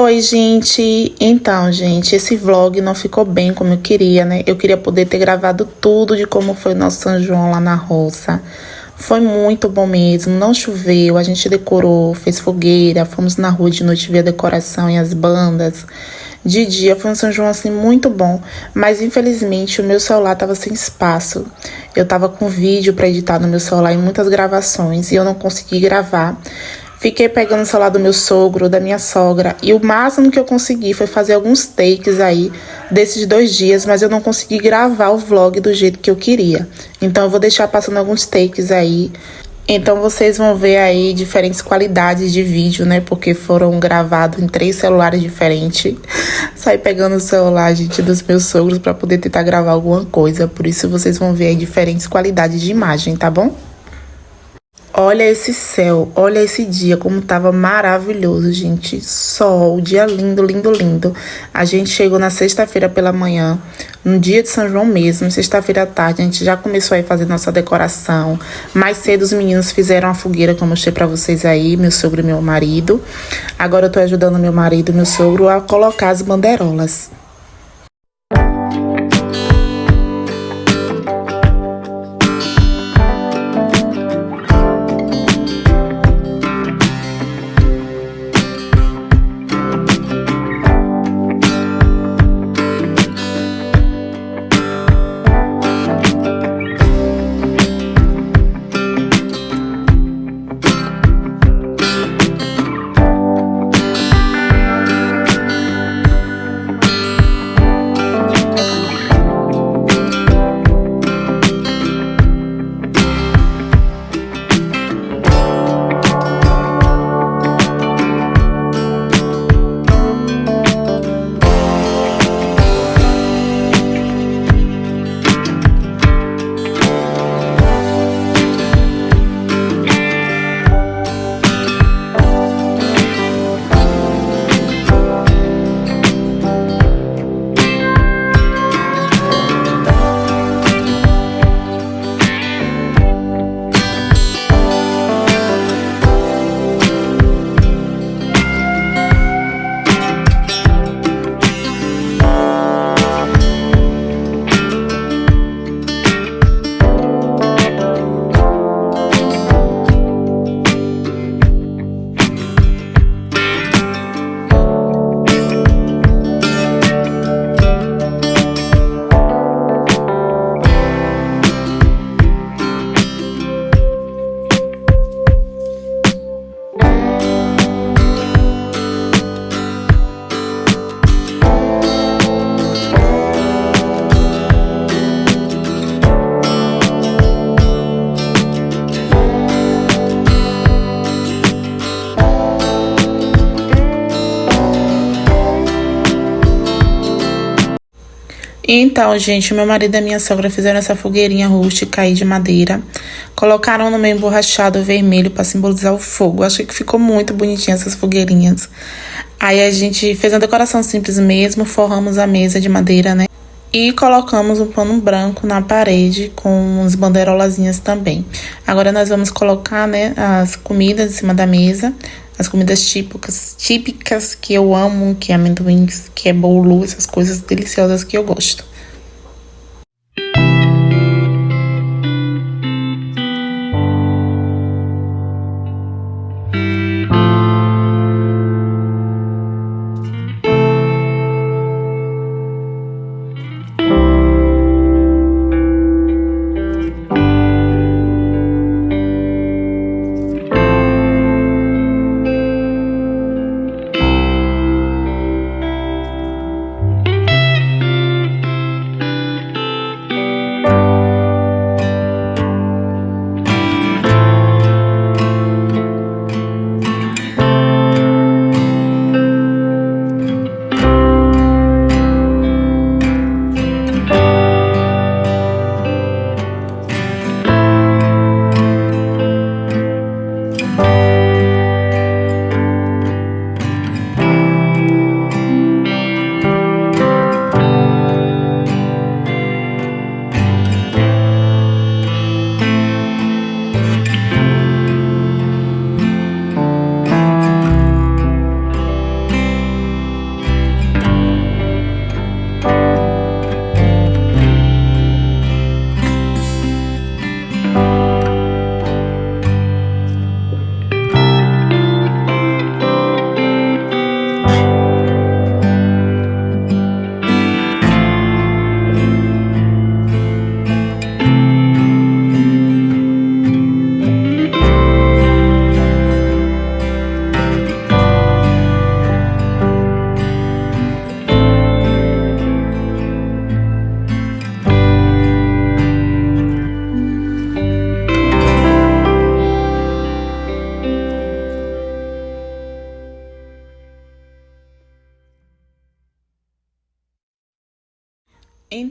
Oi, gente. Então, gente, esse vlog não ficou bem como eu queria, né? Eu queria poder ter gravado tudo de como foi o nosso São João lá na roça. Foi muito bom mesmo, não choveu, a gente decorou, fez fogueira, fomos na rua de noite ver a decoração e as bandas. De dia foi um São João assim muito bom, mas infelizmente o meu celular tava sem espaço. Eu tava com vídeo para editar no meu celular e muitas gravações e eu não consegui gravar. Fiquei pegando o celular do meu sogro, da minha sogra, e o máximo que eu consegui foi fazer alguns takes aí desses 2 dias, mas eu não consegui gravar o vlog do jeito que eu queria. Então eu vou deixar passando alguns takes aí. Então vocês vão ver aí diferentes qualidades de vídeo, né? Porque foram gravados em 3 celulares diferentes. Saí pegando o celular, gente, dos meus sogros para poder tentar gravar alguma coisa. Por isso vocês vão ver aí diferentes qualidades de imagem, tá bom? Olha esse céu, olha esse dia, como tava maravilhoso, gente. Sol, dia lindo, lindo, lindo. A gente chegou na sexta-feira pela manhã, no dia de São João mesmo, sexta-feira à tarde, a gente já começou aí a fazer nossa decoração. Mais cedo os meninos fizeram a fogueira, como eu mostrei pra vocês aí, meu sogro e meu marido. Agora eu tô ajudando meu marido e meu sogro a colocar as bandeirolas. Então, gente, meu marido e a minha sogra fizeram essa fogueirinha rústica aí de madeira. Colocaram no meio emborrachado vermelho para simbolizar o fogo. Achei que ficou muito bonitinha essas fogueirinhas. Aí a gente fez uma decoração simples mesmo, forramos a mesa de madeira, né? E colocamos um pano branco na parede com as bandeirolazinhas também. Agora nós vamos colocar, né, as comidas em cima da mesa. As comidas típicas que eu amo, que é amendoim, que é bolo, essas coisas deliciosas que eu gosto.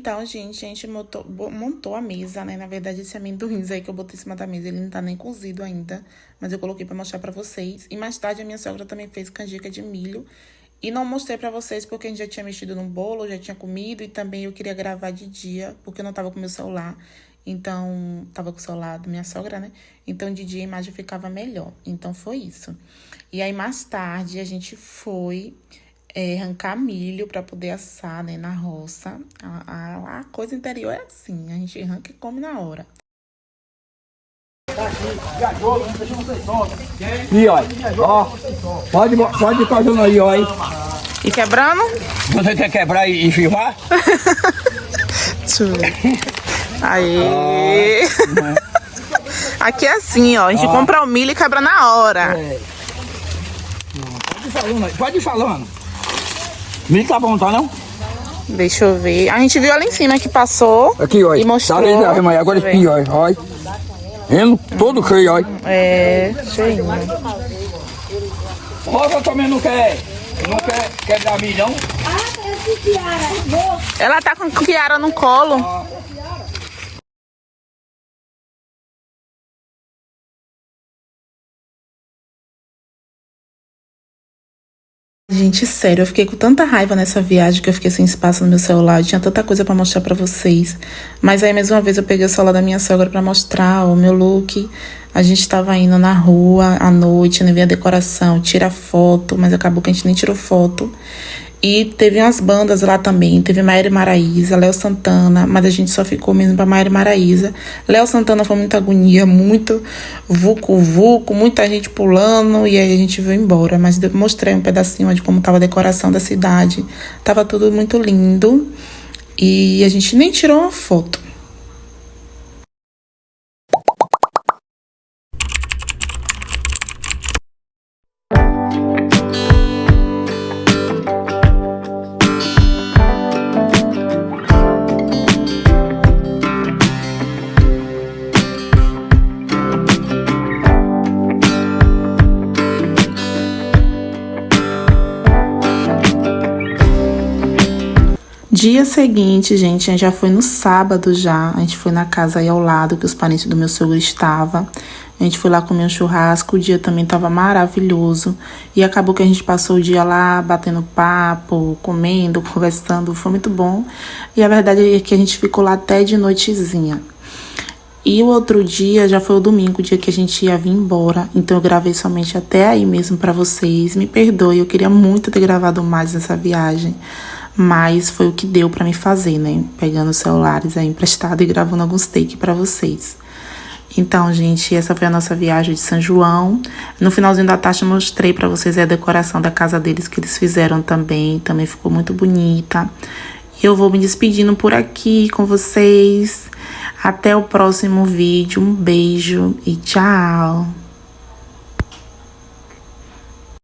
Então, gente, a gente montou a mesa, né? Na verdade, esse amendoins aí que eu botei em cima da mesa, ele não tá nem cozido ainda. Mas eu coloquei pra mostrar pra vocês. E mais tarde, a minha sogra também fez canjica de milho. E não mostrei pra vocês porque a gente já tinha mexido no bolo, já tinha comido. E também eu queria gravar de dia, porque eu não tava com meu celular. Então, tava com o celular da minha sogra, né? Então, de dia a imagem ficava melhor. Então, foi isso. E aí, mais tarde, a gente foi arrancar milho para poder assar, né, na roça. A coisa interior é assim, a gente arranca e come na hora. E ó, pode causando aí, ó. E quebrando? Você quer quebrar e filmar? Deixa eu ver. Aê! Aqui é assim, ó, a gente compra o milho e quebra na hora. Pode ir falando. Milho tá bom, tá não? Deixa eu ver. A gente viu ali em cima que passou. Aqui, ó. E mostrou. Agora aqui, ó. Rendo todo cheio, ó. É, cheio. Rosa também não quer quebrar milho, não? Ela tá com Kiara no colo. Gente, sério, eu fiquei com tanta raiva nessa viagem que eu fiquei sem espaço no meu celular. Eu tinha tanta coisa pra mostrar pra vocês. Mas aí, mais uma vez, eu peguei o celular da minha sogra pra mostrar o meu look. A gente tava indo na rua à noite, né, ver a decoração, tira foto, mas acabou que a gente nem tirou foto. E teve umas bandas lá também, teve Maiara e Maraísa, Léo Santana, mas a gente só ficou mesmo pra Maiara e Maraísa. Léo Santana foi muita agonia, muito vucu-vucu, muita gente pulando, e aí a gente veio embora. Mas mostrei um pedacinho de como tava a decoração da cidade, tava tudo muito lindo, e a gente nem tirou uma foto. Dia seguinte, gente, a gente já foi no sábado já. A gente foi na casa aí ao lado, que os parentes do meu sogro estavam. A gente foi lá comer um churrasco, o dia também tava maravilhoso. E acabou que a gente passou o dia lá, batendo papo, comendo, conversando, foi muito bom. E a verdade é que a gente ficou lá até de noitezinha. E o outro dia já foi o domingo, o dia que a gente ia vir embora. Então eu gravei somente até aí mesmo pra vocês. Me perdoe, eu queria muito ter gravado mais nessa viagem. Mas foi o que deu pra me fazer, né? Pegando os celulares aí emprestado e gravando alguns takes pra vocês. Então, gente, essa foi a nossa viagem de São João. No finalzinho da tarde eu mostrei pra vocês a decoração da casa deles que eles fizeram também. Também ficou muito bonita. E eu vou me despedindo por aqui com vocês. Até o próximo vídeo. Um beijo e tchau!